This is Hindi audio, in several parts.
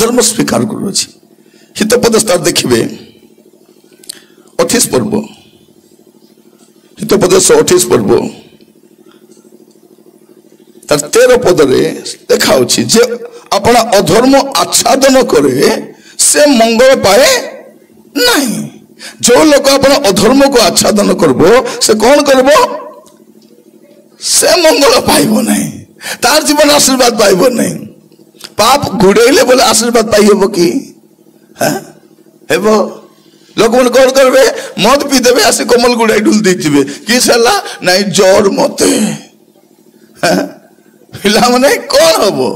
अधर्म स्वीकार करुछि। हितोपदेश तार देखिए 28 पर्व, हितोपदेश 28 पर्व तार 13 पदरे देखा जे अपना अधर्म आच्छादन करे से मंगल पाए नहीं। जो लोग अपना अधर्म को आच्छादन करबो से कौन करबो? से मंगल पाइबो नहीं, तार जीवन आशीर्वाद पाइबो नहीं। पाप गुड़ेले बोले आशीर्वाद पाई हेबो कि? हेबो लोक मन कौन करबे? मद पी देबे, आसे कमल गुड़ाई डुल देथिबे कि सला नहीं जोर मते पिला माने कौन हबो?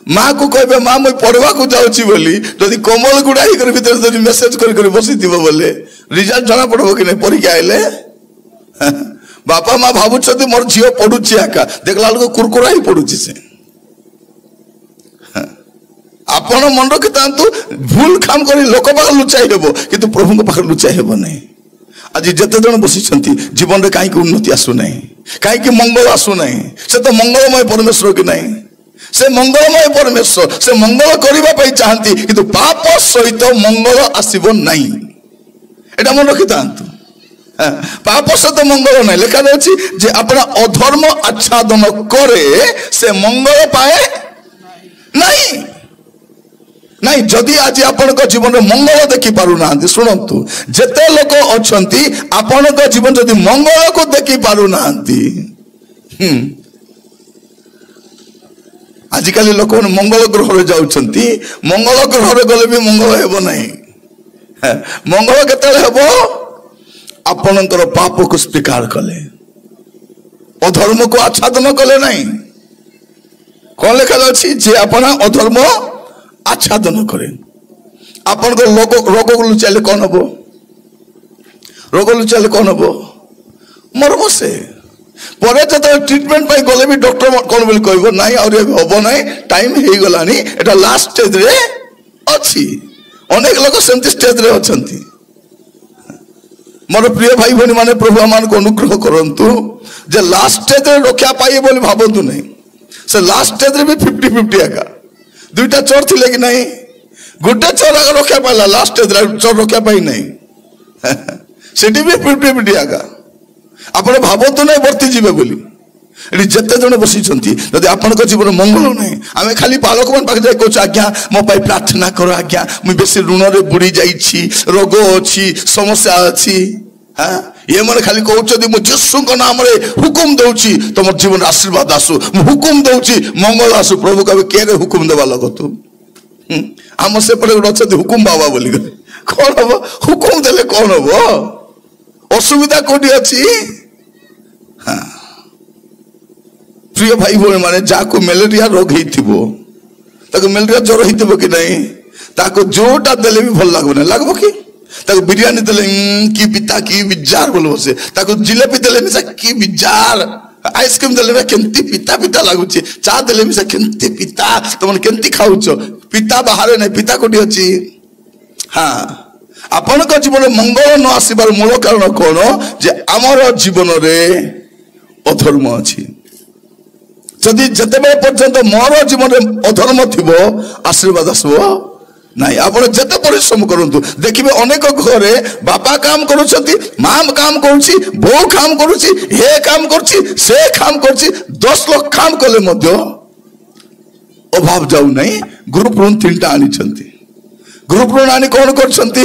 माँ को कहबे माँ मैं पढ़वा को जाउची बोली जदि कमल गुड़ाई कर भीतर जदि मेसेज कर बसी थिबो बोले रिजल्ट जना पड़बो कि नहीं? परीक्षा आइले बापा माँ भाबुछथि मोर झियो पढुछि आका देखला लोक कुरकुरा ही पढुछि से। आपण मन रखितांतु भूल काम करी लोक पाख लुचाई हेबो किंतु प्रभु को पाख लुचाई हेबो नहीं। आज जेते जन बसिछंती जीवन रे काई की उन्नति आसु नहीं, काई की मंगल आसु नहीं। से तो मंगलमय परमेश्वर कि नहीं? से मंगलमय परमेश्वर, से मंगल करिबा पई चाहंती किंतु पाप सहित मंगल आसीबो नहीं। एटा मन रखितांतु पाप सहित मंगल नहीं। लिखा जाउछि जे अपना अधर्म आच्छादन करे से मंगल पाए नहीं। नहीं जदि आज आपण जीवन में मंगल देखि पारु ना, शुणु जेते लोक अछंती आपण जीवन जदि मंगल को देखि पारु ना, आजिकल लोक मंगल ग्रह रे जाउछंती, मंगल ग्रह रे गले भी मंगल हेबो नहीं। मंगल केते हेबो? आपणकर पाप को स्वीकार कले, अधर्म को आच्छादन कले नहीं। कौन लिखा जाउछि जे अपना अधर्म आच्छादन करे आपण को रोग को लुचाइले कौन हबो? रोग लुचाइले कौन हबो? मरबो से। परे तो ट्रीटमेंट पाई गले भी डॉक्टर कौन बोली कहबो नाही और हबो नाही, टाइम हे गलानी, एटा लास्ट स्टेज रे अछि। अनेक लोक सेंती स्टेज रे अछंती। मोर प्रिय भाई भनी माने प्रभु मान को अनुग्रह करंतु जे लास्ट स्टेज रे रक्षा पाइए बोली भाबंतु नहीं। से लास्ट स्टेज रे भी 50-50 आका दुईटा चोर थिले कि नहीं? गोटे चोर आगे रक्षा पाइला, लास्ट चोर रक्षा पाई नहीं सेठी भी 50-50 आका। आपण भाबंतु नहीं वर्ती जीवे बोली। एटी जेते जण बसिछंती जदि आपण को जीवन मंगल नहीं, आमे खाली बालक मन पाके जाय कहछ आज्ञा मो पाई प्रार्थना करो आज्ञा, मु बेसी ऋण रे बुड़ी जाईछि, रोग अछि, समस्या अछि। ये मन खाली कहउछथि मु यीशु को नाम रे हुकुम दउछि तमर जीवन आशीर्वाद आसु, मु हुकुम दउछि मंगल आसु। प्रभु कबे के रे हुकुम देबा लगतु? हम से पड़े अछथि हुकुम बाबा बोली कौन हबो? हुकुम देले कौन हबो? असुविधा कोठी अछि? प्रिय भाई बोले माने जाको मलेरिया रोग हेतिबो, ताको मलेरिया ज्वर हेतिबो कि नहीं, ताको जोटा देले भी भल लागबो नहीं। लागबो कि? ताको बिरयानी देले की पिता की बिजार बोलबो से, ताको जिलेबी देले मिसा की बिजार, आइसक्रीम देले में केंती पिता पिता लागुची, चा देले मिसा केंती पिता, तमन केंती खाउचो? पिता बाहर नहीं, पिता कोठी अछि? हाँ, आपण को जीवन मंगल न आसीबार मूल कारण कोन? जे हमर जीवन रे अधर्म अछि। जदि जतेबे पर्यंत मोर जीवन में अधर्म थिबो आशीर्वाद आसबो नहीं। आपण जते परिश्रम करंतु देखिबे अनेक घरे बापा काम करूछंती, मां काम करूछि, बो काम करूछि, हे काम करूछि, से काम करूछि, 10 लोग काम कले मध्य अभाव जाऊ नहीं। ग्रुप ऋण 3टा आनी छंती। ग्रुप ऋण आनी कौन करछंती?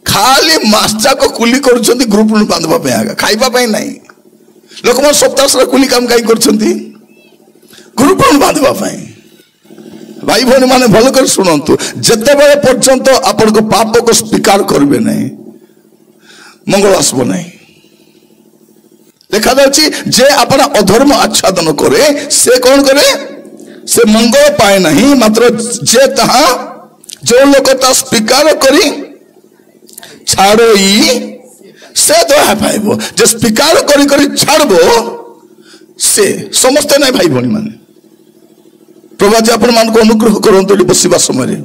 खाली मास्टा को कुली करूछंती, ग्रुप ऋण बांधबा पे आगा खाइबा पे नहीं। लोक मन सप्ताह सारा कुली काम काई करछंती? ग्रुप ऋण बांधबा पे। भाई भौणी माने भल कर सुनंतु, जते बेले पर्यंत आपण को पाप को स्वीकार करबे नहीं, मंगल आसबो नहीं। देखा जाउची जे अपना अधर्म आच्छादन करे से कौन करे? से मंगल पाए नहीं। मात्र जे तहा जो लोक ता स्वीकार करी छाड़ोई से दया पाइबो। जे स्वीकार करी करी छाड़बो से समस्त नहीं। भाई भौणी माने प्रभु जी आपण मान को अनुग्रह करंतु बसिबा समय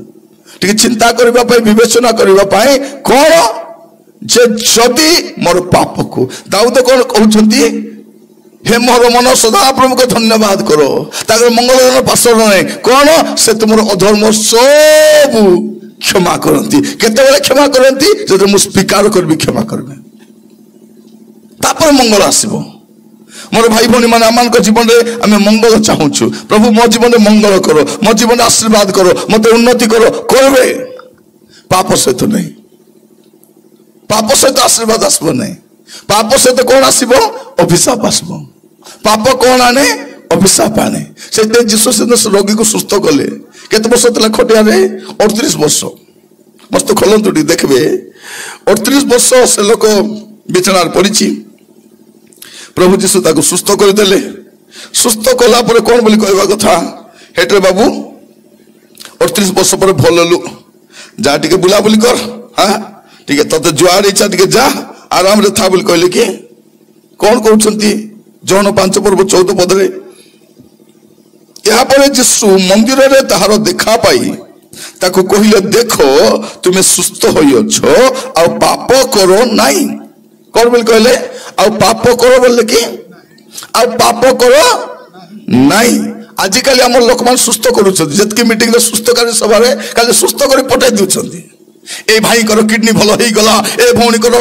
टिके चिंता करबा पई, विवेचना करबा पई कौन जे जदि मोर पाप को दाऊद कौन कहउछंती हे मोर मन सदा प्रभु को धन्यवाद करो ताकर मंगल पार्श्व नहीं कौन से तुम अधर्म सब क्षमा करती केते क्षमा करती जो मुझे स्वीकार करी क्षमा करें तापर मंगल आसब मोर भाई भौणी मैंने आम जीवन में आम मंगल चाहूँ प्रभु मो जीवन में मंगल करो मो जीवन आशीर्वाद करो मत उन्नति करो करवे पाप सहित नहीं पाप सहित आशीर्वाद आसब नहीं पाप सहित कौन आसब अभिशाप आसब पाप कौन आने अभिशाप आने से जीशु से रोगी को सुस्थ कले केते वर्ष तला खटिया 38 वर्ष मस्त खोलतु देखबे 38 वर्ष से लोक बिछणार पड़ी प्रभु जीशु ताको सुस्थ करदेले सुस्थ कला पर कौन बोली कहवा कथा हेटे बाबू 38 वर्ष पर भललु जा टिके बुलाबुली कर हाँ टिके तते जुआर इच्छा टिके जा आराम रे था बोली कहले कि कौन कहउछंती जौन 5 पर्व 14 पदरे यहाँ पर जीशु मंदिर रे ताहार देखा पाई ताको कहिले देखो तुम्हें सुस्थ होइछ आ पाप करो नहीं कौन बोली कहले आ पाप करो बोले कि आ पाप करो नहीं आजिकल आम लोक मान सुस्थ करुँच मीटिंग सुस्थकारी सभा खाली सुस्थ कर पठाई दूसरी ए भाई कर किडनी भल हो गला ए भौणी कर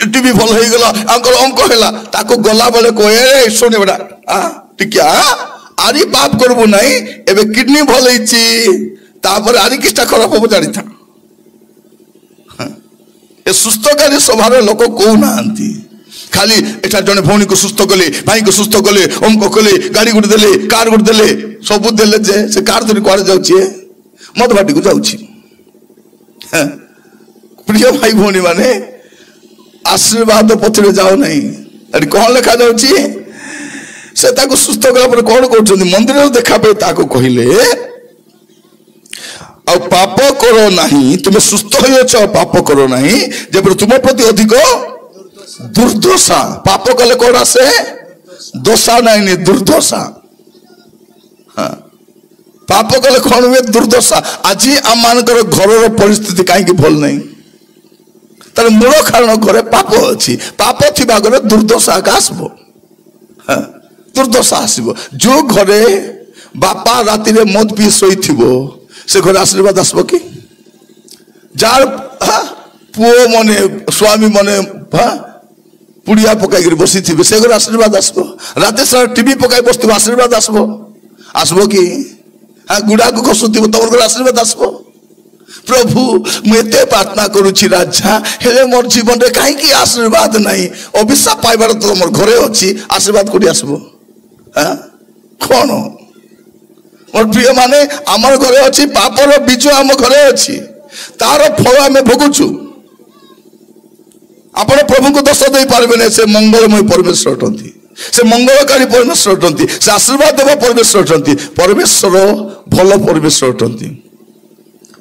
टीबी भल हो गला आंकर अंक है ताको गला बेले कहे शुणे बेटा टिके आरी पाप करबू नहीं एबे किडनी भल होपर आरी किस्टा खराब हम जानी था ए सुस्थकारी सभा लोक कहूना खाली एटा जने भौणी को सुस्थ कले भाई को सुस्थ कले अंक कले गाड़ी गुट देले कार गुट देले सब देले जे से कार धरी कुआड़े जाउछे मद बाटी को जाउछी प्रिय भाई भौणी माने आशीर्वाद पथरे जाओ नहीं अरे कौन लिखा जाउछी से ताको सुस्थ कला पर कौन कहउछंती मंदिर रे देखा पे ताको कहिले आ पाप करो नहीं तुम सुस्थ होइछ पाप करो नहीं जब तुम प्रति अधिक दुर्दशा पाप कले कौन आसे दोषा नहीं दुर्दशा हाँ पाप कले कौन हुए दुर्दशा आज आम मानकर घर परिस्थिति कहीं भल नहीं तार मूल कारण घरे पाप अच्छी पाप थी घरे दुर्दशा आसब हाँ दुर्दशा आसब जो घरे बापा राति मद पी शोई से घर आशीर्वाद आसब कि जार पुओ मने स्वामी मने हाँ पुड़िया पकई बसी थे से घर आशीर्वाद आसब रात सारा टीवी पकई बस आशीर्वाद आसब आसब कि हाँ गुड़ा को खसुथ तुम घर आशीर्वाद आसब प्रभु मुझे प्रार्थना करुच्ची राजा हेले मोर जीवन में कहीं आशीर्वाद नहीं अभिशाप पाइबार तो मोर घरे अच्छी आशीर्वाद कौटी आसब हाँ कौन मोर प्रिय माने आमर घरे अच्छी पापर बीज आम घरे अच्छी तार फल आम भोगुचु आपण प्रभु को दोष दे पारे से मंगलमय परमेश्वर अटंती से मंगलकारी परमेश्वर अटंती से आशीर्वाद देव परमेश्वर अटंती परमेश्वर भल परमेश्वर अटंती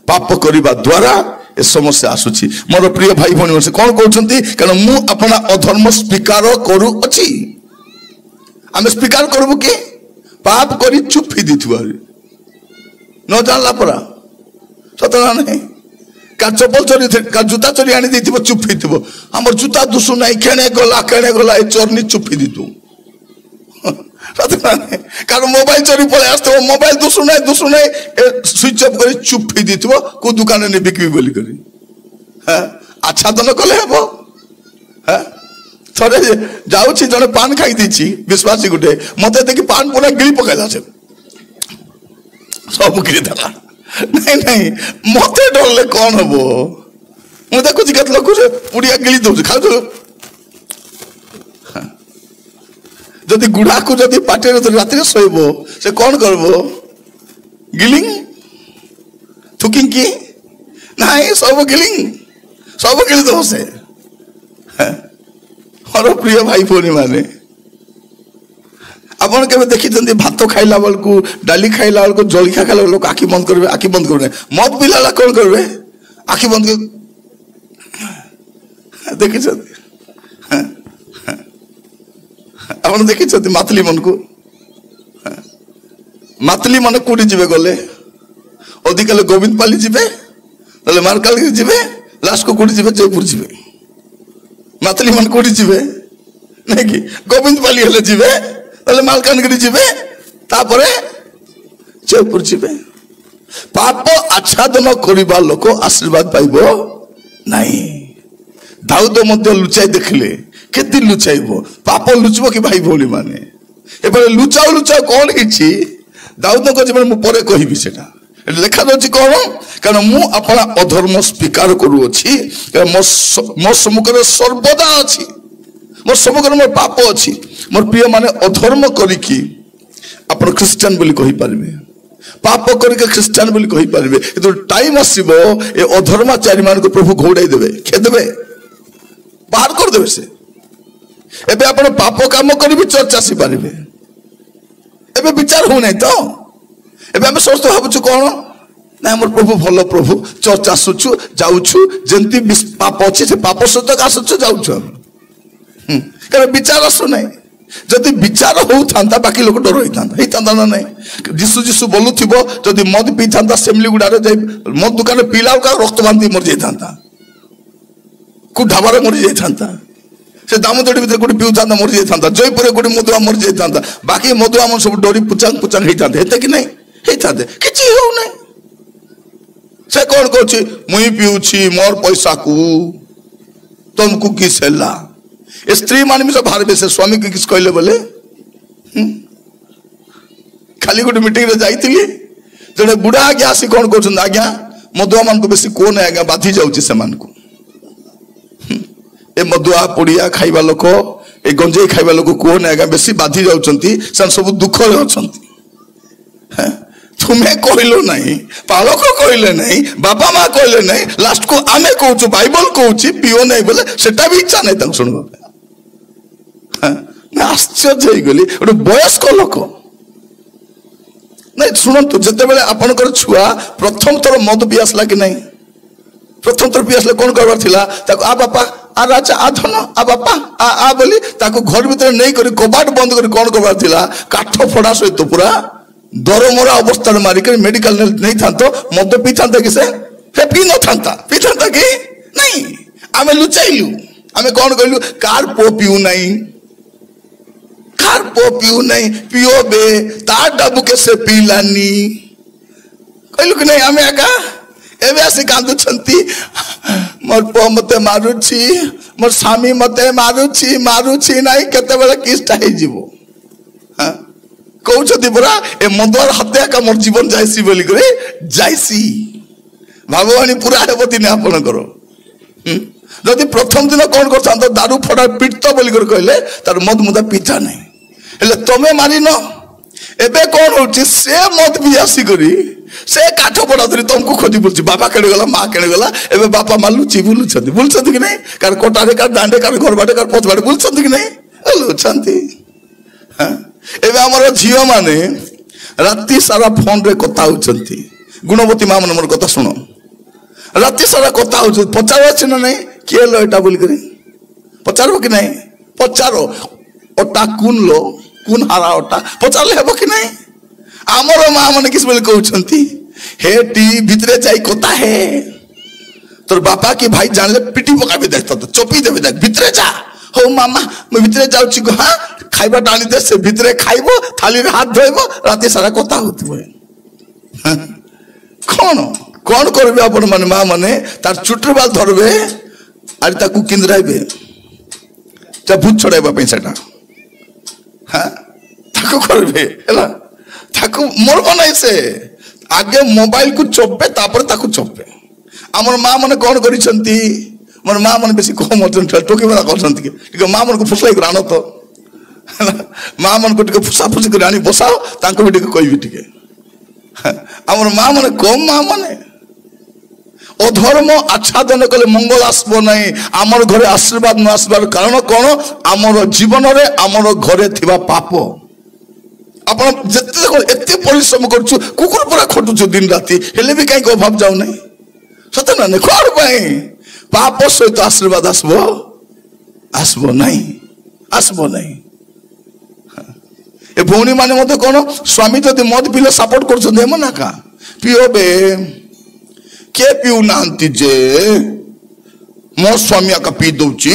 पाप करने द्वारा ए समस्या आसुची मोर प्रिय भाई भौणी से कौन कहते कारण मु अपना अधर्म स्वीकार करुच्ची आम स्वीकार करबू कि पाप कर चुपी दी न जानला परा सतना नहीं का चपल चोरी का जूता चोरी आनी दी चुपी थी आम जूता दुसु ना केने गला चोरनी चुपी दी तू कारण मोबाइल चोरी पड़े आस मोबाइल दुसु ना स्विच अफ कर चुपी दी को दुकान ने बिकबी बोली करी अच्छा तो न कले हे थोड़े जाऊँगी जड़े पान खाई दी विश्वासी गोटे मत देखी पान पूरा गिड़ी पकड़ा से सब गिरी देला नहीं नहीं मत डरले कौन हम मुझे देखुची केत लोक पुड़िया गिली दौर खा जदि गुड़ा को जदि पाटे रात शोब से कौन करब गिलिंग थुकिंग की नहीं सब गिली दब से मोर प्रिय भाई भौणी माने आपन के देखी भात खाइला बेलू डाली खाइला बेलू जलखिया खाइला लोग आखि बंद करेंगे मद पिला कौन करेंगे आखि बंद कर देखी आप देखी मातली मन को मातली मन कौटी जी गले अधिक गोविंद पाली जी मार्कालगिरी जी लास्ट को कौटी जी जयपुर जी मातली मन कौटी जी नहीं कि गोविंदपाली हेले जीवे ताले मालकानगिरी जीवे तापरे जयपुर जीवे पाप आच्छादन करिबा लोक आशीर्वाद पाइबो नहीं दाऊद मध्य लुचाई देखले केते लुचाइबो पाप लुचबो कि भाई भोली माने एबे लुचाओ लुचाओ कोन हिची दाऊद को जीवन मु परे कहिबी सेटा लेखा दछि कोन कारण मु अपना अधर्म स्वीकार करू अछि मो समुखरे सर्वदा अछि मोर समुखरे मोर पाप अछि मोर प्रिय माने अधर्म करिकी अपन क्रिश्चियन बोली कहि पारबे पाप करिके क्रिश्चियन बोली कहि पारबे तो टाइम आसीबो ए अधर्माचारी मान को प्रभु घोड़ाई देबे खे देबे बाहर कर देबे से एबे अपन पाप काम करिबी चर्च आसी पारबे एबे विचार हो नहीं तो एबे हम समस्त भाबुछु कोन ना हमर प्रभु भलो प्रभु चर्च आसुछु जाउछु जंती पाप अछि से पाप सहित आसुछु जाउछु हम कारण विचार आसु नहीं जदि विचार हो थांता बाकी लोक डर होई थांता हे थांता ना नहीं जिसु जिसु बोलुथिबो जदि मद पी थांता सेमली गुडारे जाई मद दुकान पीला का रक्त बांधी मर जाई थांता को ढाबारे मर जाई थांता से दामोदरी भीतर गोटे पिउ थांता मर जाई थांता जयपुर गोटे मधुआ मर जाई थांता बाकी मधुआ मन सब डोरी पुचांग पुचांग हे थांते हेते कि नहीं हे थांते किछि हो नहीं से कोन कहछि मुई पिउछि मोर पैसा को तुमको किस हैला स्त्री मान सब भारबे से स्वामी के किस कहले बोले खाली गोटे मीटिंग रे जाइतिली जड़े बुढ़ा आज्ञा आसी कौन कहते आज्ञा मधुआ मान को बेसी कौन आज्ञा बाधी जाऊँ से मान को ए मधुआ पुड़िया खाइबा लोक ए गंजेई खाइबा लोक कौन आज्ञा बेसी बाधी जाउछंती सब दुख रे अछंती तुम्हें कहलो नहीं पालक कहले नहीं बापा माँ कहले नहीं लास्ट को आमे कहूँ बाइबल कहूँ पिओ नहीं बोले सेटा भी इच्छा नहीं शुणवा आश्चर्य हो गली गोटे वयस्क लोक नहीं शुणु जिते बेले आपनकर छुआ प्रथम थर मद पी आसला कि नहीं प्रथम थर पी आसले कौन करवार थिला ताको आ बापा आ राजा आ धन आ बापा आ बोली ताको घर भीतर नहीं करी कबाट बंद करी कौन करवार थिला काठ फड़ा सहित पूरा दरमरा अवस्था मारिक मेडिकल नहीं था तो मद पी था कि से पी न था पी था कि नहीं आमे लुचाइलु आमे कौन कहलु कार पो पीऊ नहीं कार पो पीऊ नहीं पियो बे तार डाबू के से पीलानी कहलु कि नहीं आमे आका एबे आसी कांदु छंती मोर पो मते मारुछि मोर स्वामी मते मारुछि नहीं केते बेला किस्टा हे जीवो हां कहते परा ए मदुआर हत्या का मोर जीवन जाइसी बोली करे जाइसी भगवानी पूरा हेबती ने आपन करो जदि प्रथम दिन कौन करता दारू फड़ा पीटत बोली कर कहले तार मद मुदा पीता नहीं हेले तमे मारी न एबे कौन होची से मद भी आसी करी से काठ पड़ा धरी तुमको खोजी बुलची बापा केड़े गला मां केड़े गला एबे बापा मां लुची बुलछथि कि नहीं कार कोटारे कार दांडे कार घर बाटे कार पथ बाटे बुलछथि कि नहीं लुचंती हां एबे हमर झियो माने राती सारा फोन रे कथा होचंती गुणवती मां मन मोर कथा सुनो राती सारा कथा होच पचारो अछि न नहीं के लो एटा बोल करे पचारो कि नहीं पचारो ओटा कुन लो कुन हारा ओटा पचारले हेबो कि नहीं हमर मां मन किस बोल कहउचंती हे टी भितरे जाई कथा है तोर बापा की भाई जानले पिटी पकाबे देखता तो चोपी देबे देख भितरे जा हो मामा मैं भितरे जाउची गो हां खाइबा टाणी दे से भितरे खाइबो थाली रे हाथ धोइबो राती सारा कथा होतबो कौन करबे अपन माने मां माने तार चुटर बाल धरबे आर ताकू किंद्राइबे जा भूत छड़ाइबा पैसाटा हां ताकू करबे हला ताकू मोरबो नै से आगे मोबाइल को चोपे तापर ताकू चोपे हमर मां माने कौन करिसंती मोर मां माने बेसी कम अटन टोकी बना करसंती के मां मन को फुसलाई रानो तो मां मन को टिके फुसा फुसी कर आनी बसाओ तांको भी टिके कहबी टिके हमर मां माने कम मां माने अधर्म आच्छादन कले मंगल आसबो नहीं आमर घरे आशीर्वाद न आसबार कारण कौन आमर जीवन रे आमर घरे थिबा पाप अपन जत्ते एते परिश्रम करछु कुकुर पूरा खटुछु दिन राती हेले भी काई को अभाव जाउ नहीं सत ना खोर पई पाप सहित आशीर्वाद आसबो नहीं ए भौणी माने मते कोन स्वामी जदि मद पीले सपोर्ट करछन देम ना का पियो बे के पिउ नांती जे मो स्वामी का पी दउची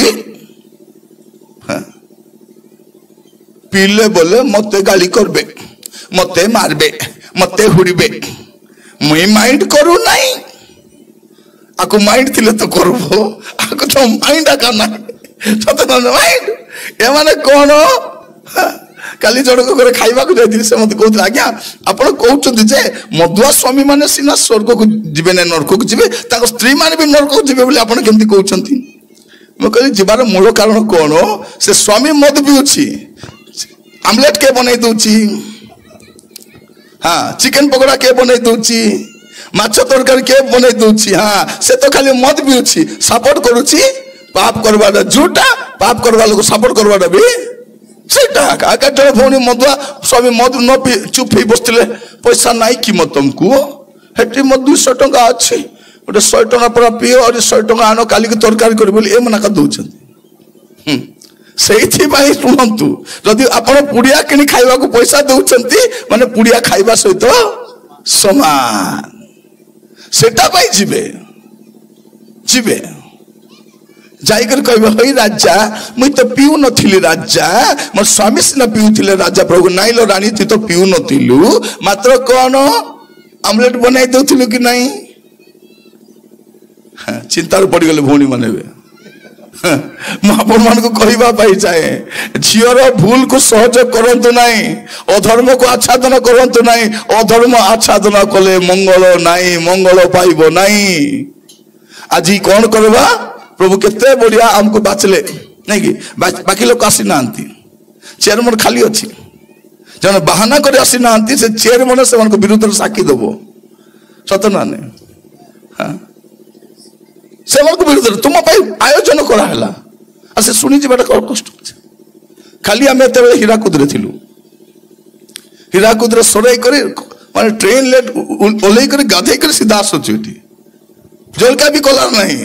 पीले बोले मते गाली करबे मते मारबे मते हुड़बे मुई माइंड करू नहीं आको माइंड थिले तो करबो आको तो माइंड आका ना सत माइंड ए माने कोन काली जड़क करे खाइबा को जाई से मते कहत आज्ञा आपण कहउछथि जे मधुआ स्वामी माने सिना स्वर्ग को जिबे ने नरक को जिबे ताको स्त्री माने भी नरक को जिबे बोली आपण केमति कहउछथि म कहली जिबार मूल कारण कोन से स्वामी मद पिउछि आमलेट के बनै दउछि हाँ चिकन पकोड़ा के बनै दउछि माछ तरकारी के बनै दउछि हाँ से तो खाली मद पिउछि सपोर्ट करूछि पाप करबाडा झूठा पाप करबा लोग सपोर्ट करबाडा भी सेटा आकाटर भौणी मधुआ स्वामी मधु न पी चुप ही बसले पैसा नाई कि म तुमको हेटी म 200 टका अछि गोटे 100 टका पूरा पियो और 100 टका आनो काली के तरकारी कर बोली ए मना का दउछन सेठी भाई सुनंतु जदि आपण पुड़िया किनी खाइबा को पैसा दउछंती माने पुड़िया खाइबा सहित समान सेटा भाई जिबे जिबे जाइकर कहबे हई राजा मुई तो पिउ नथिली राजा मोर स्वामी सिना पिउथिले राजा प्रभु नाइलो रानी तू तो पिउ नथिलु मात्र कोन आमलेट बनाई दउथिलु कि नहीं चिंतार पड़ गले भौणी मानेबे म आपण मान को कहबा पाई जाए झियर भूल को सहयोग करंतु नहीं अधर्म को आच्छादन करंतु नहीं अधर्म आच्छादन कले मंगल नहीं मंगल पाइबो नहीं आज कौन करबा प्रभु केते बढ़िया हमको बाचले नहीं कि बाकी लोग आसी नांती चेयरमैन खाली अच्छी जन बहाना कर आसी नांती से चेयरमैन से उनको विरुद्ध साक्षी देबो सत ना ने हां से उनको विरुद्ध तुम पाई आयोजन करा हला आ से सुनी जेबाटा कष्ट खाली हमें एते हीराकुद रे थिलु हीराकुद रे सोराई करे माने ट्रेन लेट ओलै करे गाधे करे सीधा आसुची जलका भी कलार नहीं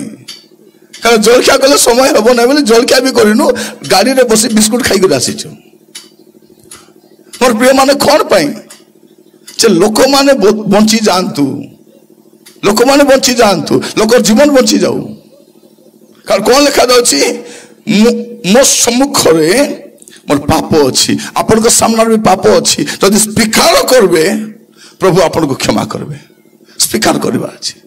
कारण जलखिया कले समय हम ना बोले जलखिया भी करनु गाड़ी रे बसी बिस्कुट खाई कर आसीछु मोर प्रिय माने कोन पई जे लोक माने बंची जानतु लोक माने बंची जानतु लोक जीवन बंची जाऊ कारण कोन लिखा जाउची मो सम्मुख रे मोर पाप अछि आपन को सामने भी पाप अछि जदि स्वीकार करबे प्रभु आपन को क्षमा करबे स्वीकार करबा अछि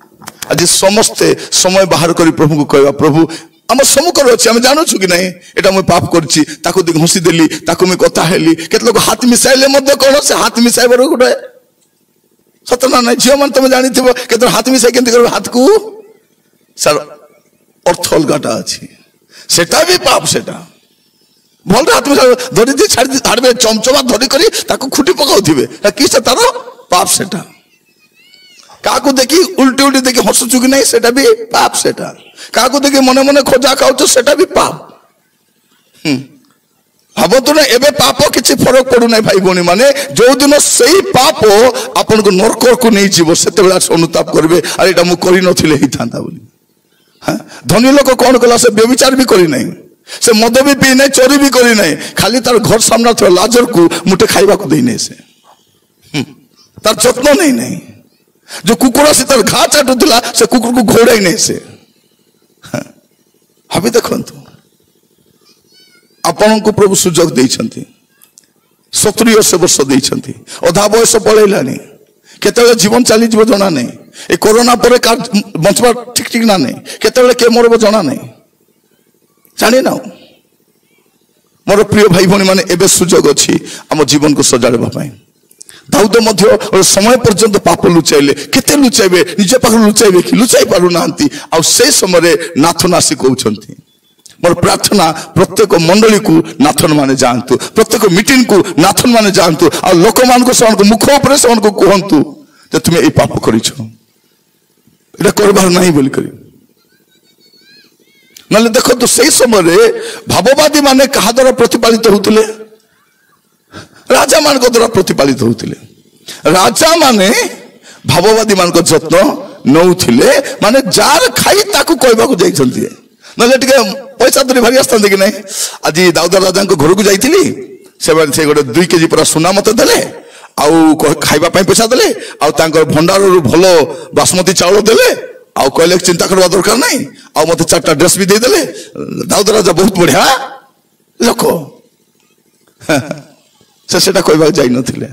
आज समस्ते समय बाहर करी प्रभु को कहवा प्रभु आम सम्मुखर अच्छे आम जानू कि नहीं एटा मुझे पाप करछि ताको देख हसी देली ताको मैं कथा हेली केत लोग हाथ मिसाइले मध्य कौन से हाथ मिसाइबर गोटे सतना ना झील मान तुम जानी केत हाथ मिसाई केमती कर हाथ को सर अर्थ अलगाटा अच्छी सेटा भी पाप सेटा भल हाथ मिसाई धरी दी छाड़ी हाड़े चमचमा धरी करी ताको खुटी पकाउथिबे कि से तार पाप सेटा काको देखी उल्टी उल्टी देखी हसुचु कि नहीं सेटा भी पाप सेटा काको देखी मने मने खोजा खाऊ सेटा भी पाप भावतु ना एबे पाप किछि फरक पड़ू ना भाई भौणी माने जो दिन सही पाप आपन को नरक को नहीं जीव सेते बेला अनुताप करबे अरे एटा मु करि नथिले ही थांता बोली हां धनी लोक कोन कला से व्यभिचार भी करि नहीं से मद भी पी नहीं चोरी भी करि नहीं खाली तार घर सामने थो लाजर को मुठे खाइबा को देई नहीं से तार जत्न नहीं जो कुकुर से तार घा चाटुला से कुकुर को घोड़ाई नहीं से हमें देखंतु आपण को प्रभु सुजोग देइछंती 70 वर्ष देइछंती अधा बयस पळैलानी केतेले जीवन चली जीव जना नहीं ए कोरोना परे बंचबा ठीक ठीक ना नहीं केतेले के मोरबो जना नहीं जानि ना मोर प्रिय भाई भौणी माने एबे सुजोग अछि हम जीवन को सजाड़बा पई दाऊद मध्य समय पर्यंत पाप लुचाइले केते लुचाइबे निजे पाख लुचाइबे कि लुचाई पारु नांती आ से समय नाथन आसी कहउछंती मोर प्रार्थना प्रत्येक मंडली को नाथन माने जानतु प्रत्येक मीटिंग को नाथन माने जानतु आ लोक मान को सन को मुख ऊपर सन को कहंतु जे तुमे ए पाप करिछो एटा करबार नहीं बोली करी नले देखो तो सही समय भाववादी माने कहा द्वारा प्रतिपालित होतले राजा मान को द्वारा प्रतिपालित होतले राजा माने भाववादी मान को जत्न नौथिले माने जार खाई ताकू कहबा को जाइछंती नले टिके पैसा धरी भारी आस्ता कि नहीं आज दाऊद राजा को घर को जाइथिली से गोटे 2 केजी पूरा सुना मत देले आउ खाइबा पई पैसा देले आउ तांकर भंडार रु भलो बासमती चावल देले आउ कहले चिंता करबा दरकार नहीं आउ मते 4टा ड्रेस भी दे देले दाऊद राजा बहुत बढ़िया लोक से कहवा जाई नथिले।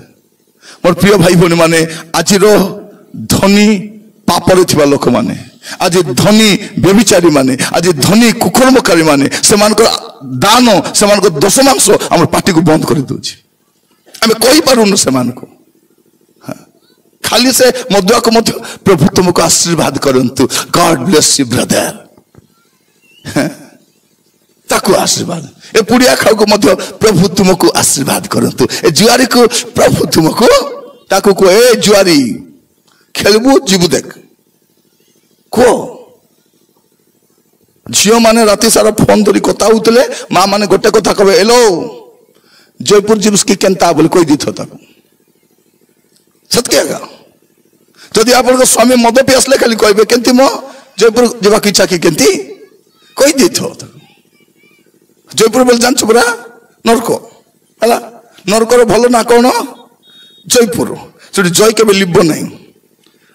मोर प्रिय भाई भौणी माने आजिर धनी पापर थिबा लोक माने, आज धनी व्यभिचारी माने, आज धनी कुकर्मकारी माने दान से दशमांश आम पार्टी को बंद कर दूची। आम कही पारुनु से खाली से मधुआ को मध्य प्रभु तुमको आशीर्वाद करंतु, गॉड ब्लेस यू ब्रदर, ताकू आशीर्वाद। ए पुड़िया खाऊ को मध्य प्रभु तुमको आशीर्वाद करंतु, ए जुआरी को प्रभु तुमको ताकू को ए जुआरी खेलबू जीवु देख को झियो माने राति सारा फोन धरी कथा होतले, माँ माने गोटे कथा कहे हेलो जयपुर जीवस की केनता बोले कही दी था सत्या। जदि आप स्वामी मद पी आसले खाली कहे केंती मो जयपुर जीवा की इच्छा की केंती कही दी थो। जयपुर बोले जान परा नरक है, नरकर भल ना कौन जयपुर, से जय के लिब ना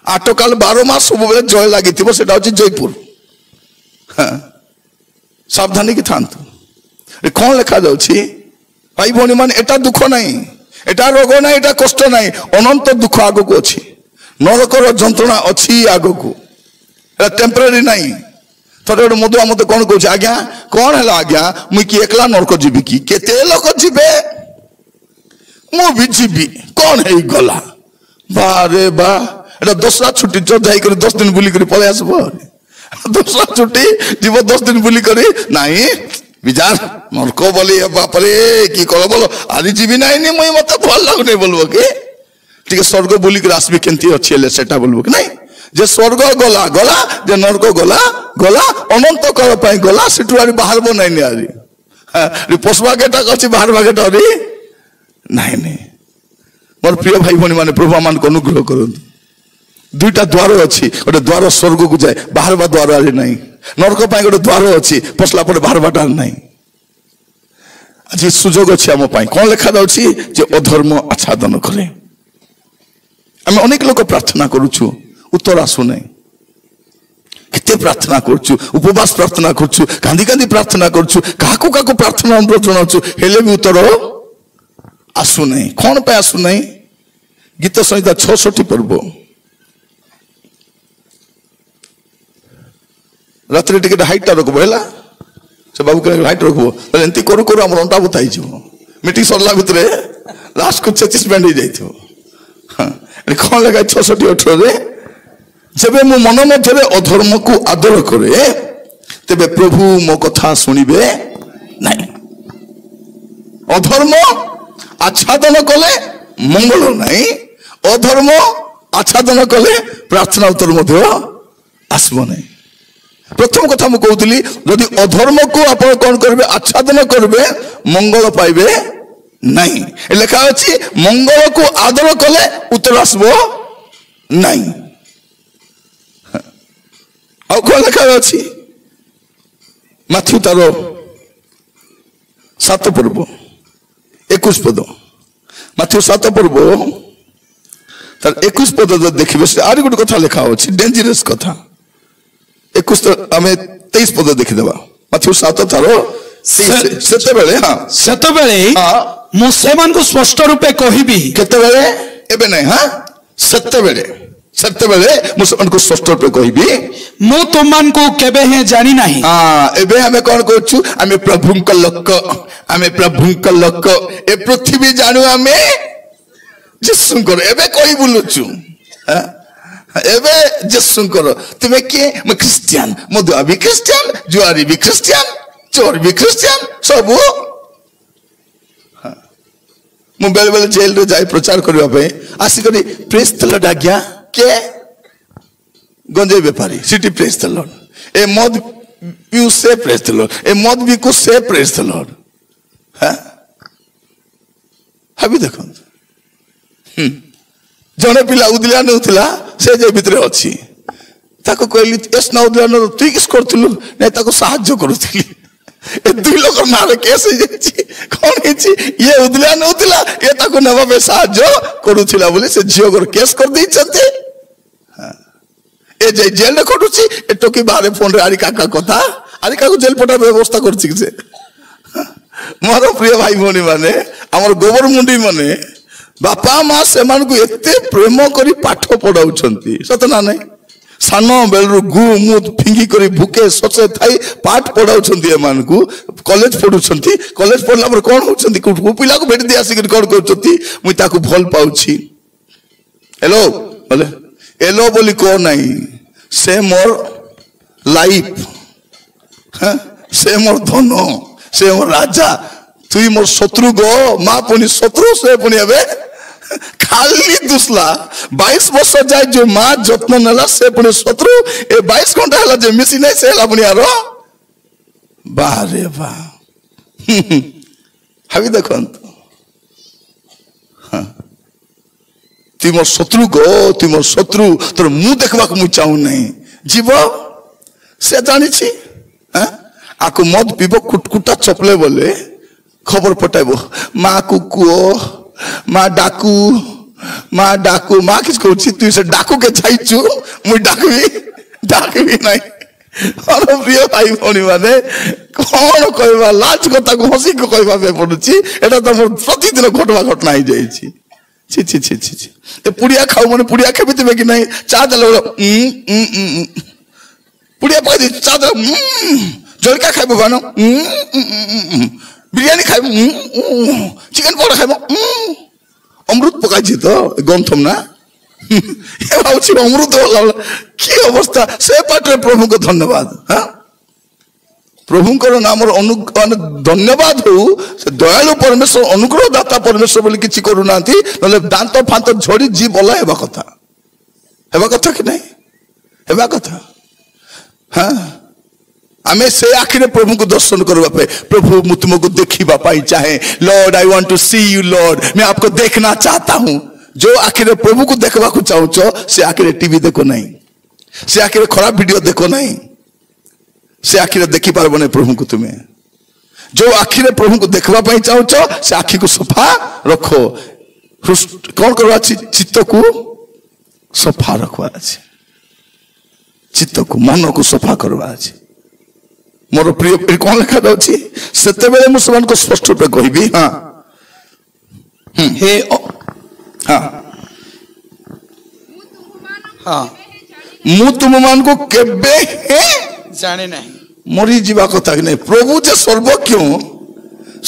आटकाल 12 मास सब बेले जय लगी जयपुर। हाँ सावधानी की था कौन लिखा जाऊँगी भाई भौणी मान, एटा दुख नहीं, एटा रोग नहीं, एटा कष्ट नहीं, अनंत दुख आग को अच्छी, नरकर जंत्रणा अच्छी आग को, टेम्पररी नहीं। थोड़े गोटे मधुआ मत कौन कह आज्ञा कौन है आज्ञा मुई कि एकला नरक जीवी कि केते लोक जीवे मु भी जीवी कौन है गला बारे बा एटा दसरा छुट्टी जाकर 10 दिन बुली कर पलि आसब, दसरा छुट्टी जीव 10 दिन बुली कर नाई विचार नरक बोली बापरे कि कर बोलो आज जीवी ना मुई मत भल लगुन बोलो कि स्वर्ग बुलिक आसबि केमती अच्छी सेटा बोलो कि नहीं जे स्वर्ग गला गला जे नरक गला गला अनंत काल पाई गला सेठू आरी बाहर बनाई आरी पशुआ गेटा अच्छी बाहर बागेटा आरी नहीं नहीं। मोर प्रिय भाई भौणी माने प्रभु मान को अनुग्रह करंतु, दुईटा द्वार अच्छी, गोटे द्वार स्वर्ग को जाए बाहर बा द्वार आरी नहीं, नरक पाई गोटे द्वार अच्छी पसला पर बाहर बाटा नहीं। आज सुजोग अच्छी आम कौन लिखा जाउछि जे अधर्म आच्छादन करे। आम अनेक लोक प्रार्थना करूछु उत्तर आसु नहीं, केते प्रार्थना करूछु उपवास प्रार्थना करूछु कांदी कांदी प्रार्थना करूछु काकू काकू प्रार्थना अनुरोध जनाउछु हेले भी उत्तर आसु नहीं। कौन पे आसु नहीं? गीत संहिता 66 पर्व रात्रि टिके हाइटा रखब है से बाबू कह हाइट रखब एमती करू करू आम अंटा बुता मीटिंग सरला भितर लास्ट को 36 बेंड हो जाइए। कौन लगा 66-18 जब मो मन मध्य अधर्म को आदर करे तेबे प्रभु मो कथा शुणिबे नहीं। अधर्म आच्छादन कले मंगल नहीं, अधर्म आच्छादन कले प्रार्थना उत्तर मध्य आसब नहीं। प्रथम कथा मुझे कहती जदि अधर्म को आप कौन करेंगे आच्छादन करेंगे मंगल पाइबे नहीं। लिखा अच्छी मंगल को आदर कले उत्तर आसब नहीं। आउ कौन लिखा अच्छी माथ्यू तार 7 पर्व 21 पद, माथ्यू 7 पर्व तार 21 पद जो देखिए आर गोटे कथा लिखा अच्छी डेंजरस कथा 21 आम 23 पद देखीदेवा माथ्यू 7 तार मु सेमानकु स्पष्ट रूपे कहबी केतेबेले एबे नै हां सेतेबेले मु सेमानकु स्पष्ट रूपे कहबी मु तुममानकु केबे हे जानि नाही। हां एबे हमें कोन कहछु हमें प्रभुंक लोक ए पृथ्वी जानू हमें जिसुंकर एबे कहि बुलुछु हां एबे जिसुंकर तुमे के म क्रिश्चियन मधुआ भी क्रिश्चियन जुआरी भी क्रिश्चियन चोर भी क्रिश्चियन सब मु बेले बेले जेल रे जाय प्रचार करबा पे आसी करी प्रेस द लॉर्ड आज्ञा के गंजे व्यापारी सिटी प्रेस द लॉर्ड ए मद पीऊ से प्रेस द लॉर्ड ए मद बिकु से प्रेस द लॉर्ड हां हबी देखो जने पिला उदलिया नउथिला से जे भितरे अछि ताको कहली एस ना उदलिया न तू किस करथलु नै ताको सहाय्य करूथली ए दुई लोक नारे केस हो जाछि कोन हेछि ये उदलिया नउथिला ए ताको नबा पे सहाय्य करूथिला बोले से झियो कर केस कर दै छथि। हां ए जे जेल रे खटुछि ए टोकी बारे फोन रे आरी काका कथा आरी काको जेल पटा व्यवस्था करछि से। मोर प्रिय भाई भौणी माने आमर गोबर मुंडी माने बापा माँ से एते प्रेम करी पाठ पढ़ाउछंती सत ना नहीं सान बेलू गु मुद फिंगी करी भूके सचे थाई पाठ पढ़ाउछंती एमान को कॉलेज पढ़ुछंती कॉलेज पढ़ला पर कोन होछंती को पिला को भेट दे आसी कर कोन करछंती मुई ताकू भल पाउछि हेलो बोले हेलो बोली को नहीं से मोर लाइफ हाँ से मोर धन से मोर राजा तुई मोर शत्रु गो माँ पुनी शत्रु से पुनी अबे खाली दुसला 22 वर्ष जाए जो माँ जत्न नला से पुनी शत्रु ए 22 घंटा हला जे मिसी नहीं से हला पुनी आरो बारे बा हवी देखंत हाँ तुई मोर शत्रु गो तुई मोर शत्रु तोर मुंह देखबा को मु चाहू नहीं जीव से जानी छी हाँ आको मद पीब कुटकुटा चपले बोले खबर पटाइब माँ को कुओ माँ डाकू माँ किस कहूँ तु से डाकू के छाइचु मुई डाकबी नहीं और प्रिय भाई भौणी माने कौन कहवा लाज कथा को हसी को कहवा पे पड़ुची एटा तो मोर प्रतिदिन घटवा घटना ही जाइछि छी छी छी छी छी ए पुड़िया खाऊ माने पुड़िया खेबी तबे कि नहीं चा देले पुड़िया पकड़ चा दे जलका खाइब बानो बिरयानी खाइब चिकन पकड़ा खाइब अमृत पकाइछि तो गंथम ना ए भाउछि अमृत वाला की अवस्था से पाटे प्रभु को धन्यवाद हां प्रभु को नाम धन्यवाद हो से दयालु परमेश्वर अनुग्रह दाता परमेश्वर बोली किछि करू नांती नले दांत फांत झड़ी जी बोला हेबा कथा कि नहीं हेबा कथा हां आमे से आखिर प्रभु को दर्शन करवा पे प्रभु मु तुमको देखिबा पाई चाहे lord I want to see you lord मैं आपको देखना चाहता हूं जो आखिर प्रभु को देखवा को चाहो से आखिर टीवी देखो नहीं से आखिर खराब वीडियो देखो नहीं से आखिर देखि पारबो नहीं प्रभु को तुम्हें जो आखिर प्रभु को देखवा पाई चाहो से आखि को सफा रखो कौन करवा चित्त को सफा रखवा अछि चित्त को मन को सफा करवा अछि मोर प्रिय कौन लिखा जाउछि सेते बेले मुसलमान को स्पष्ट रूप कहबी हां हे हां हां मु तुम मान को केबे हे जाने नहीं मरी जीवा कथा कि नहीं प्रभु जे सर्वज्ञ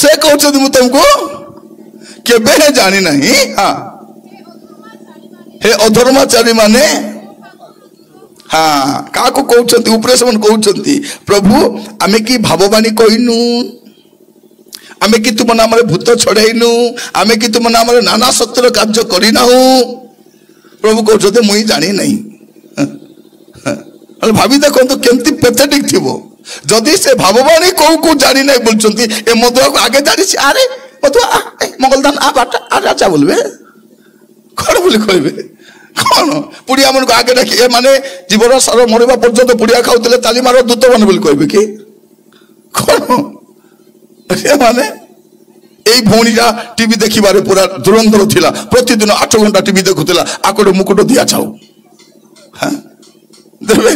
से कहउछ मु तुमको केबे हे जानि नहीं हां हे अधर्माचारी माने हाँ क्या कहते उपरे से कहते प्रभु आमे की भाववाणी कहनु आमे की तुम नाम भूत छड़ेनु आमे की तुम नाम नाना सत्यर कार्य करना प्रभु कहते मुई जानी नहीं भावी देखो केमती पैथेटिक थी जदि से भाववाणी कौ कौ जानी नहीं बोलते ए मधुआ को आगे जानी अरे मधुआ मंगलदान आ बाट आ बोलबे कौन बोली कहबे कौन पुड़िया मन को आगे डाकी माने जीवन सार मरवा पर्यंत पुड़िया खाऊले ताली मार दूत मन बोली कहबे कि कौन माने यही भौणीटा टीवी देखिबारे पूरा धुरंधर थिला प्रतिदिन 8 घंटा टीवी देखुला आकोटे मुकुट दिया छाऊ हाँ देवे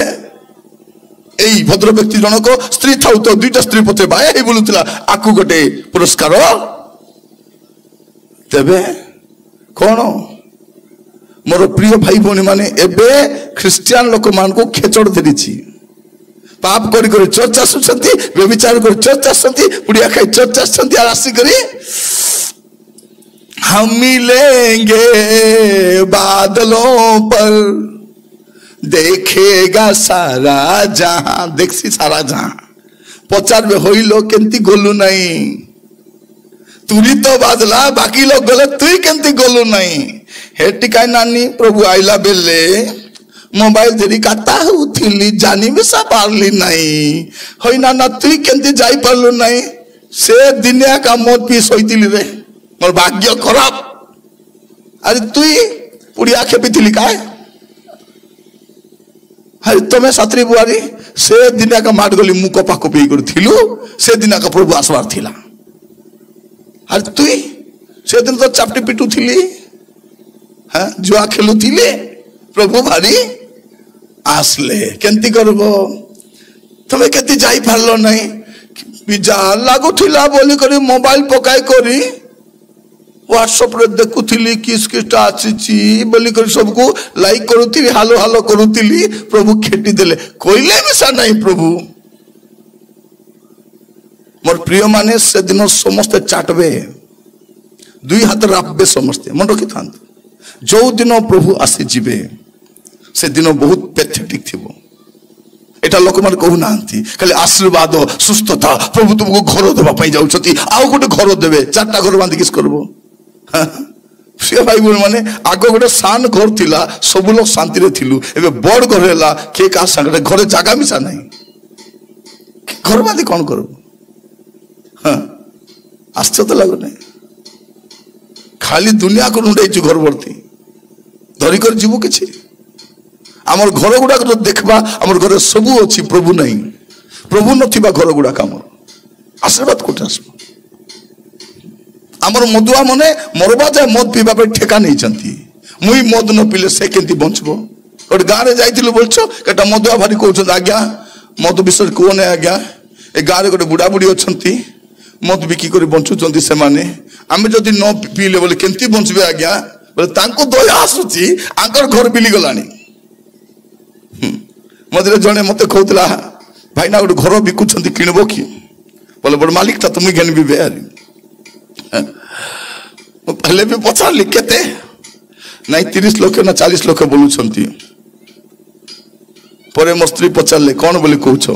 यही भद्र व्यक्ति जनक स्त्री थाउ तो दुईटा स्त्री पते बाया बोलुला आकु गोटे पुरस्कार देवे कौन मोर प्रिय भाई भौणी माने एबे ख्रिस्टियन लोक मान को खेचड़ धरिछि पाप करी करी चर्च आसुछंती व्यभिचार करी चर्च आसुछंती पुड़िया खाई चर्च आसुछंती आ आसी करी हम मिलेंगे बादलों पर देखेगा सारा जहां देखसी सारा जहां पचार में होई लोग केंती गोलू नहीं तुरी तो बादला बाकी लोग गले तुई केंती गोलू नहीं हेटी काई नानी प्रभु आइला बेले मोबाइल धरी काता हुथिली जानी बेसा पारली नहीं होई ना तुई केंती जाई पारलु नहीं से दिनिया का मौत पी सोईतिली रे मोर भाग्य खराब अरे तुई पुड़िया खेपीथिली काय अरे तुम्हें सात्री बुआरी से दिनिया का माट गली मुको पाको पी करथिलु से दिनिया का प्रभु आसवार थिला अरे तुई से दिन तो चापटी पिटू थिली हाँ जुआ खेलु थिले प्रभु भारी आसले केंती करबो तुम्हें केती जाई पारलो नहीं बिजा लागु थिला बोली करी मोबाइल पकाई करी व्हाट्सएप रे देखुली किस किसटा आसी बोली कर सबको लाइक करुली हालो हालो करुली प्रभु खेटी देले कहले मिशा नहीं प्रभु मोर प्रिय माने से दिन समस्ते चाटबे दुई हाथ रापबे समस्ते मन रखी था जो दिन प्रभु आसी जीवे से दिन बहुत पैथेटिक थिबो एटा लोक माने कहू नांती खाली आशीर्वाद सुस्थता प्रभु तुमको घर देबा पई जाउछती आउ गोटे घर देबे चारटा घर बांधी किस करबो प्रिय भाई बोल माने आगो गोटे सान घर थिला सब लोग शांति रे थिलु एबे बड़ घर हैला के का संगे घरे जागा मिसा नहीं घर बांधी कोन करबो आश्चर्य लागो नहीं खाली दुनिया को ढूंढे घर भर्ती धरी कर जीवो किछि आमर घर गुड़ा तो देखबा आमर घर सबू अच्छी प्रभु नहीं प्रभु नथिबा घर गुड़ा काम आशीर्वाद कोठे आसबो आमर मधुआ मने मरबा जाए मद पीबा पे ठेका नहीं चंती मुई मद न पीले से केंती बंचबो और गाँ रे जाइतिलु बोलछो केटा मधुआ भारी कहउछ आज्ञा मद विषय कोने आज्ञा ए गाँ रे गोटे बुढ़ा बुढ़ी अछंती मद बिकी कर बंचुचंती से माने आमे जदि न पीले बोले केंती बंचबे आज्ञा बोले तांको दया आसुची आंकर घर बिली गलानी मधुरे जने मत कहला भाई ना गोटे घर बिकुंट किणब कि बोले बड़ मालिक था तुम्हें घेन भी पहले भी पचार केते नहीं 30 लोक ना 40 लोक बोलुंट पर मो स्त्री पचारे कौन बोली कौच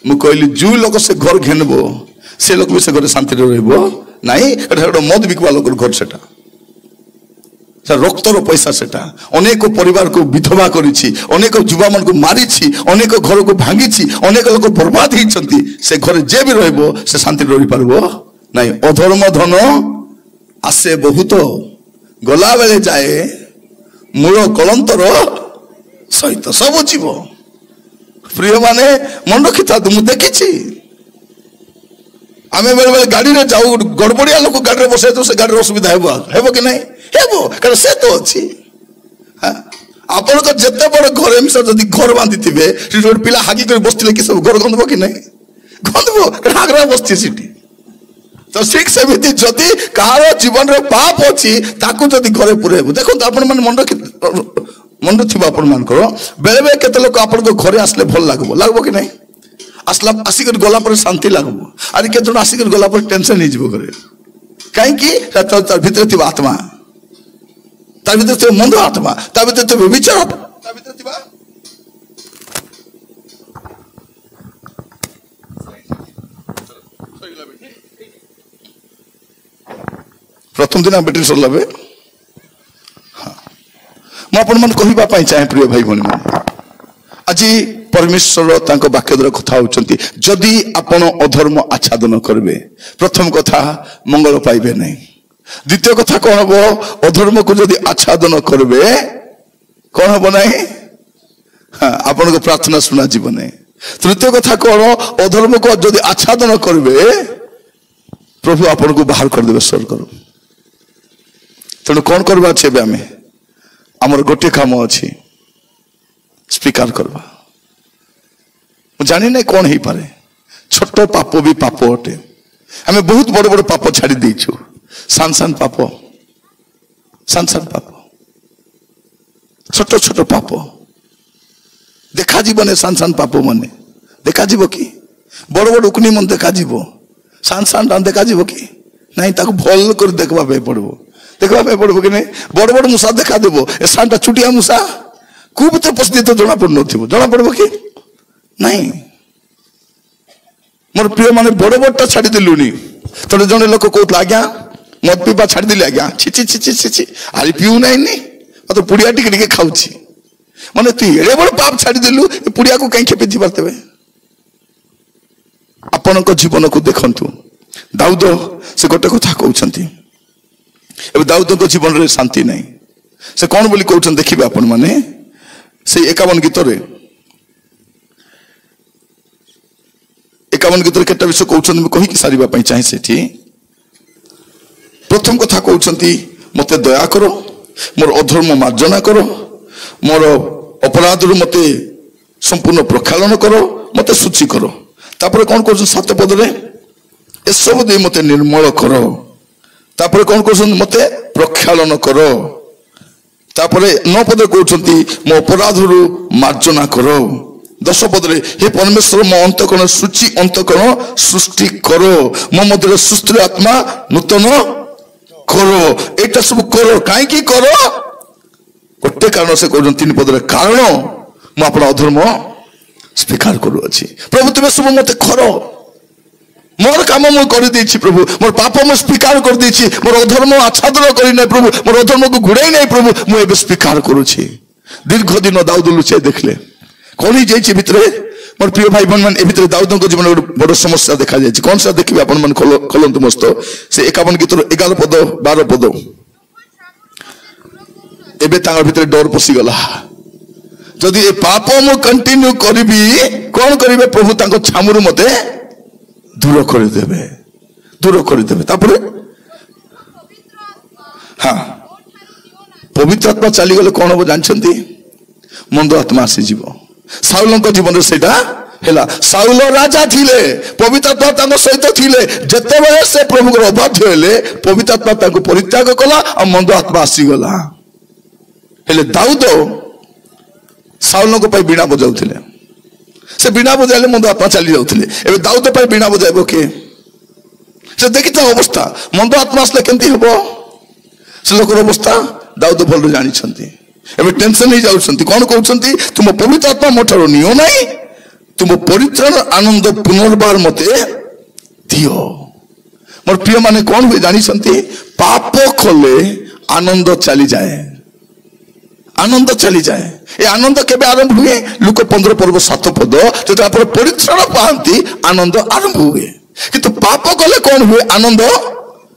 मु कहली जो लोक से घर घेनबो से लोक भी से घर शांति रहिबो नहीं मद बिकवा लोक घर सेटा रक्तर पैसा सेटा अनेक परिवार को विधवा करिछि अनेक युवा मन को मारिछि अनेक घर को भांगिछि अनेक लोक बर्बाद होइछंती से घर जे भी रहबो से शांति रहि पारबो नहीं अधर्म धन आसे बहुत गला बेले जाए मूल कलंतर सहित सब जीव प्रिय माने मन रखी था तुम देखी आमे बेले बेले गाड़ी रे जाऊ गड़बड़िया लोक गाड़ी रे बसे तो से गाड़ी असुविधा हेबो कि नहीं हेबो कारण से तो अछि आपण को जत्ते बड़ घर मिसा जदी घर बांधी थिबे से पिला हागी कर बसतिले कि सब घर गंधबो कि नहीं गंधबो कारण हागरा बसती सिटी तो ठीक सेमिति जदि कहार जीवन रे पाप अछि ताकू जदि घरे पुरेबो देखो आपण मन मन थिबा आपण मान करो बेले बेले केते लोक आपण को घरे आसले भल लागबो कि नहीं आसला आसिक गला पर शांति लागबो आरि के जण आसिक गला पर टेंशन नि जीवो करे काई कि तार भीतर थिबा आत्मा तार भीतर थिबा मंद आत्मा तार भीतर थिबा विचार तार भीतर थिबा प्रथम दिन बैटरी सरला बे मु आपण मन कहिबा पई चाहे प्रिय भाई बहन आज परमेश्वर तांको वाक्य द्वारा कथा होचंती जदि आपण अधर्म आच्छादन करबे प्रथम कथा मंगल पाइबे नहीं द्वितीय कथा कौन हबो अधर्म को जदि आच्छादन करबे कौन हबो नहीं आपण को प्रार्थना सुना जीवन नहीं तृतीय कथा कौन अधर्म को जदि आच्छादन करबे प्रभु आपण को बाहर कर देबे स्वर्ग करो तेणु कौन करबा छे बे आमे हमर गोटे काम अछि स्वीकार करबा जानी नहीं कौन ही पारे छोट पाप भी पाप अटे हमें बहुत बड़ बड़ पाप छाड़ी देछु सान सान पाप छोट छोट पाप देखा जीवन सान सान पाप माने देखा जीव कि बड़ बड़ उकनी मन देखा जीव सान सान देखा जीव कि नहीं ताको भल कर देखबा पे पड़बो कि नहीं बड़ बड़ मुसा देखा देबो ए सानटा छुटिया मुसा खूब तो पसदी तो जना पड़ नथिबो जना पड़बो कि नहीं मोर प्रिय माने बड़ बड़टा छाड़ी देलुनी तोरे जने लोक कहत आज्ञा मद पीबा छाड़ी दिले आज्ञा छी छी छी छी छी आरी पीउ नहीं नी तो पुड़िया टिके टिके खाउची माने तू एड़े बड़ पाप छाड़ी देलु पुड़िया को कहीं खेपी पारतेबे आपण को जीवन को देखंतु दाऊद से गोटे कथा कहउछंती एबे दाऊद को जीवन रे शांति नहीं से कौन बोली कहउछन देखिबे आपण माने से 51 गीत रे 51 गीत रे केटा विषय कहउछन मैं कहि कि सारीबा पई चाहे सेठी प्रथम कथा कहउछंती मते दया करो मोर अधर्म मार्जना करो मोर अपराध रु मते संपूर्ण प्रक्षालन करो मते सूची करो तापर कौन कहउछन 7 पद रे ए सब दे मते निर्मल करो तापर कौन कहते मते प्रक्षालन कर तापर 9 पद कहते मो अपराध मार्जना कर 10 पद हे परमेश्वर मो अंतकरण सूची अंतकरण सृष्टि करो मो मध्य सुस्थिर आत्मा नूतन करो एटा सब करो कहीं करो गोटे कारण से कहते 3 पद कारण मु अपना अधर्म स्वीकार करूँगी प्रभु तुम्हें सब मत करो मोर काम मु कर देछि प्रभु मोर पाप मु स्वीकार कर देछि मोर अधर्म आच्छादन करी नै प्रभु मोर अधर्म को घुड़ाई नै प्रभु मु एबे स्वीकार करूछि दीर्घ दिन दाऊद लुचाई देखले कौन ही जाइछि भितरे मोर प्रिय भाई बहन मान ए भितरे दाऊद को जीवन बड़ समस्या देखा जाइछि कौन सा देखिबे अपन मन खोलंतु मस्त से 51 गीतर 11 पद 12 पद एबे तांगर भितरे डर पसी गला जदि ए पाप मु कंटिन्यू करबी कौन करिवे प्रभु तांको छामुरु मते दूर कर देवे तापरे हाँ पवित्र आत्मा चली गले कौन हम जानते मंद आत्मा आसी जीव साउल जीवन है साउल राजा थिले पवित्र आत्मा तांको सहित थिले जतेबेले से प्रभु को अबाध्य हेले पवित्र आत्मा तांको परित्याग कला और मंद आत्मा आसी गला हेले दाऊद साउल को बीणा बजाउथिले से बीणा बजाइले मंद आत्मा चली जाउथिले एबे दाऊद पर बीणा बजाइबो के से देखिता अवस्था मंद आत्मा असले केंती हबो से लोकर अवस्था दाऊद भल जानि छंती एबे टेंशन ही जाउछंती कोन कहउछंती तुम पवित्र आत्मा मोठरो नियो नाही तुम परित्राण आनंद पुनर्बार मते दियो मोर प्रिय माने कोन होय जानि छंती पाप खोले आनंद चली जाए आनंद चली जाए ये आनंद केबे आरंभ हुए लुक 15 पर्व 7 पद जब आप परित्राण पाती आनंद आरंभ हुए किंतु पाप कले कौन हुए आनंद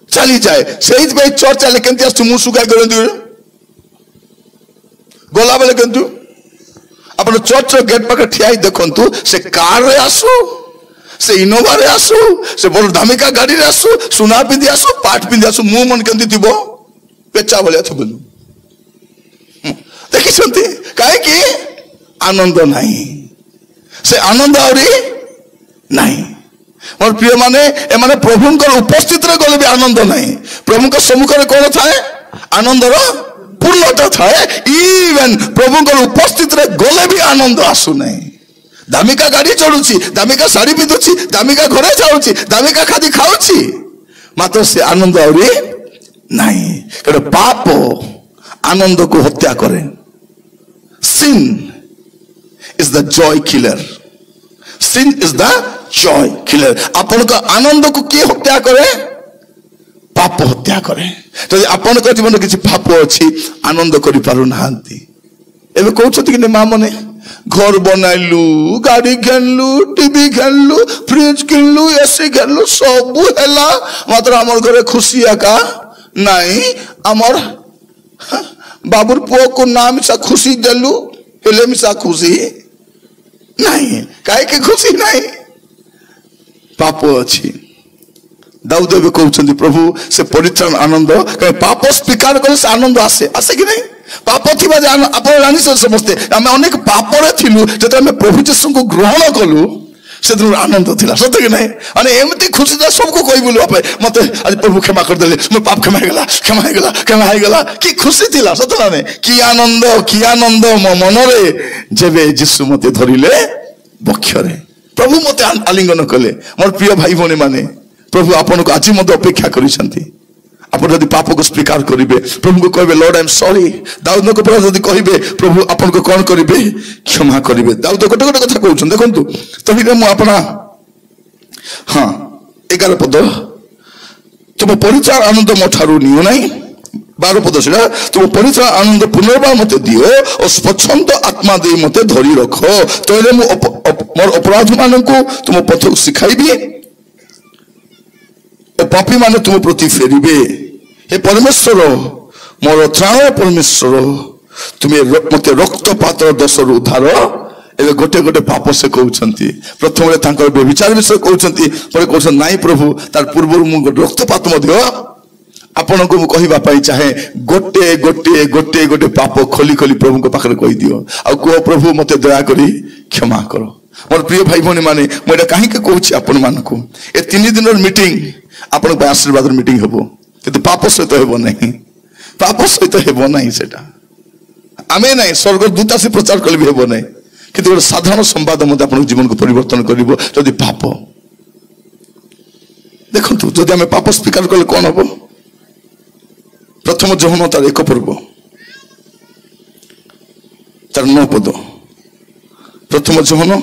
चली जाए से चर्च आले केंती आसु मु सुगा करंती गोला बेले केंतु अपन चर्च रो गेट पाके ठियाई देखंतु से कार रे आसु से इनोवा रे आसु से बड़ धामिका गाड़ी रे आसु सुना पिंदी आसु पाठ पिंदी आसु मु मन केंती थिबो पेचा भलिया थबनु देखी कहीं आनंद नहीं से आनंद आवरी नहीं मोर प्रिय माने ए माने प्रभु उपस्थित रे गले भी आनंद नहीं प्रभु के सम्मुख में कौन थाए आनंद पूर्णता थाए इवन प्रभु उपस्थित रे गले भी आनंद आसु नहीं दामिका गाड़ी चलुची दामिका साड़ी पिंधुची दामिका घरे जाउची दामिका खादी खाउची मात्र से आनंद आवरी नहीं कारण पाप आनंद को हत्या करे sin is the joy killer sin is the joy killer अपन का आनंद को के हत्या करे पाप हत्या करे तो अपन का जीवन किसी पाप अछि आनंद करि पारु नांती एबे कहउछथि कि मां मने घर बनाइलु गाड़ी घेनलु टीवी घेनलु फ्रिज किनलु एसी घेनलु सब हैला मात्र हमर घरे खुशी आका नहीं हमर बाबुर पुओ को नाम सा खुशी देलु हेले मिसा खुशी नहीं काहे के खुशी नहीं पाप अछि दाऊद भी कहउछन्ति प्रभु से परित्राण आनंद कहे पाप स्वीकार करे से आनंद आसे आसे कि नहीं पाप थिबा जे आपण जानि समस्ते हम अनेक पाप रे थिलु जत हम प्रभु यीशु को ग्रहण कलु से दिन आनंद थिला सत्य कि नहीं अने एमती खुशी दा सबको कोई बोलु आपे मते आज प्रभु क्षमा कर देले मो पाप क्षमा हे गला की खुशी थिला सत्य ना की आनंद मो मन रे जेबे यीशु मते धरिले बक्षरे प्रभु मते आलिंगन कले मोर प्रिय भाई भनी माने प्रभु आपन को आज मते अपेक्षा करिसंती अपन यदि पाप को स्वीकार करिवे प्रभु को कहबे lord I am sorry Dawood को प्रभु यदि कहबे प्रभु अपन को कोन करिवे क्षमा करिवे दाऊद गोटे गोटे कथा कहउछन देखंतु तभी मु अपना हां 11 पद तुम परित्राण आनंद मठारु नियो नाही 12 पद सेटा तुम परित्राण आनंद पुनर्बार मते दियो और स्वच्छंद आत्मा दे मते धरि रखो तोले मु मोर अपराध मान को तुम पथ सिखाइबे पापी माने तुम प्रति फेरिबे हे परमेश्वर मोर त्राण परमेश्वर तुम्हें मते रक्तपात दोषर उद्धार एबे गोटे गोटे पाप से कहउछंती प्रथम रे तांकर व्यभिचार विषय कहउछंती पर कहउछन नाही प्रभु तार पूर्व मु रक्तपात मध्य आपण को मु कहिबा पाई चाहे गोटे गोटे गोटे गोटे पाप खोली खोली प्रभु को पाखरे कहि दियो आ को प्रभु मते दया करी क्षमा करो मोर प्रिय भाई भनी माने मोटा कहीं के कहूँ आपण मान को ए 3 दिन मीटिंग आपण आशीर्वाद मीटिंग हबो किंतु पाप सहित हेबो नहीं, पाप सहित हेबो नहीं सेटा आमे नहीं स्वर्ग दूत आसी प्रचार कले भी हेबो नहीं, किंतु गोटे साधारण संवाद मत आपन जीवन को परिवर्तन करिवो जदि पाप देखंतु जदि आमे पाप स्वीकार कले कोन हबो। प्रथम जोहन तार 1 पर्व तार 9 पद, प्रथम जोहन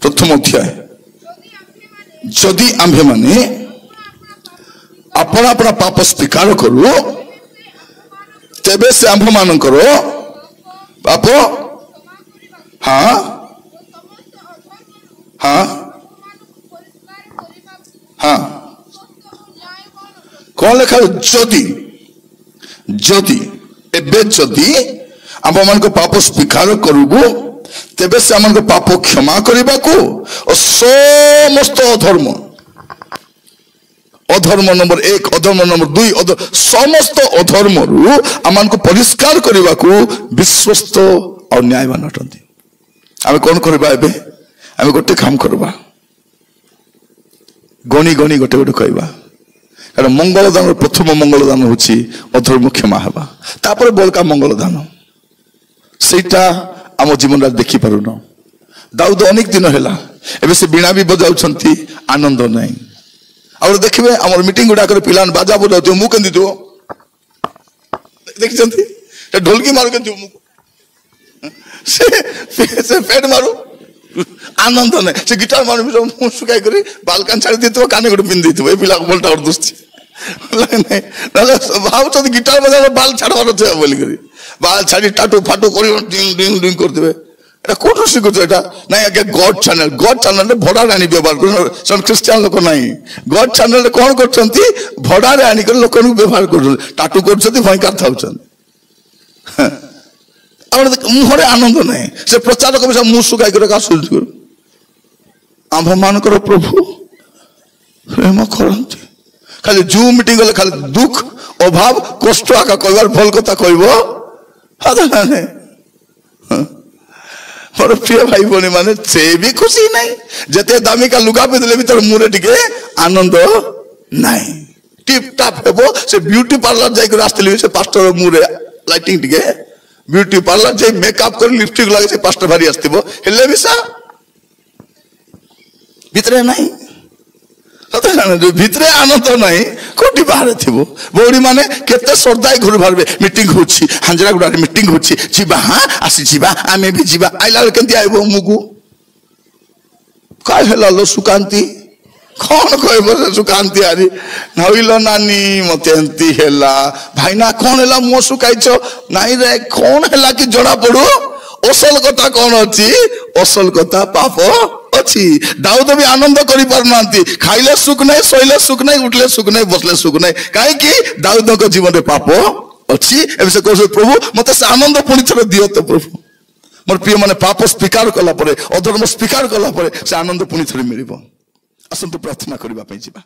प्रथम अध्याय, जदि आम्भे माने अपना अपना पाप स्वीकार करू तेबे से आम्भ मानकर पाप हाँ हाँ हाँ कौन लिखा जदि जदि एबे जदि आम मान पाप स्वीकार करूबू तेबे से आम पाप क्षमा करने और समस्त अधर्म, अधर्म नंबर 1 अधर्म नंबर 2 समस्त अधर्म रु आम को परिष्कार करने को विश्वस्त और न्यायवान अटंती। आम कौन करवा एबे आम गोटे काम करवा गणी गणी गोटे गोटे कहवा, कारण मंगल दान प्रथम मंगल दान होची अधर्म क्षमा हवा, तापर बड़का मंगल दान सेटा आम जीवन में देखी पारुन। दाऊद अनेक दिन है एबे से बीणा भी बजाउछंती आनंद नहीं। और देखिए आम मीटिंग गुड़ाक पिला बाजा बजाऊ मुँह केंदी देखी ढोलकी मारू के से पेट मारू आनंद नहीं, से गिटार मारू मुँह सुखाई कर बाल कान छाड़ी दे काने गोटे पिंधि ये पिला बोलटा और दुष्टि भाव गिटार बजा बाल छाड़बार थे बोलिक बाल छाड़ी टाटू फाटू कर कौट शिखुच ना आगे गॉड चैनल भड़ा आनी व्यवहार कर ख्रीस्टान लोक ना गॉड चैनल कौन कर भड़ा आनिक लोक व्यवहार कर टाटू कर भयंकर था मुहरे आनंद ना से प्रचारक मुँह सुखाई कर आम मान प्रभु प्रेम करती खाली जू मीटिंग गले खाली दुख अभाव कष्ट आका कहबार भल कथा कहब मोर प्रिय भाई भौणी माने से भी खुशी नहीं जते दामिका लुगा पिंधले भी तर मुरे टिके आनंद नहीं टिप टाप हेबो से ब्यूटी पार्लर जाई कर आस्ते से पास्टर मुरे लाइटिंग टिके ब्यूटी पार्लर जाई मेकअप कर लिपस्टिक लगे से पास्टर भारी आस्तिबो हेले भी सा भितरे नहीं जो भितरे आनंद नहीं कोटी बाहर थी बौड़ी माने केते श्रद्धा घर बाहर मीटिंग होची हांजरा गुड़ा मीटिंग होची जीवा हाँ आसी जीवा आमे भी जीवा आइला केंती आइबो मुगु काय हेला लो सुकांती कौन कहबो सुकांती आरी नइलो नानी मते एंती हेला भाईना कौन हेला मो सुकाइछो नाई रे कौन हेला कि जड़ा पड़ू असल कथा कौन अछि असल कथा पाप अच्छी। दाऊद भी आनंद करि पारनांती खाइले सुख नहीं सोइले सुख नहीं उठले सुख नहीं बसले सुख नहीं काहे कि दाऊद को जीवन रे पाप अच्छी एबे से कहू प्रभु मते से आनंद पुणी थरे दियो तो प्रभु मोर प्रिय माने पाप स्वीकार कला परे अधर्म स्वीकार कला परे से आनंद पुणी थरे मिलिबो। असंतु प्रार्थना करबा पई जिबा।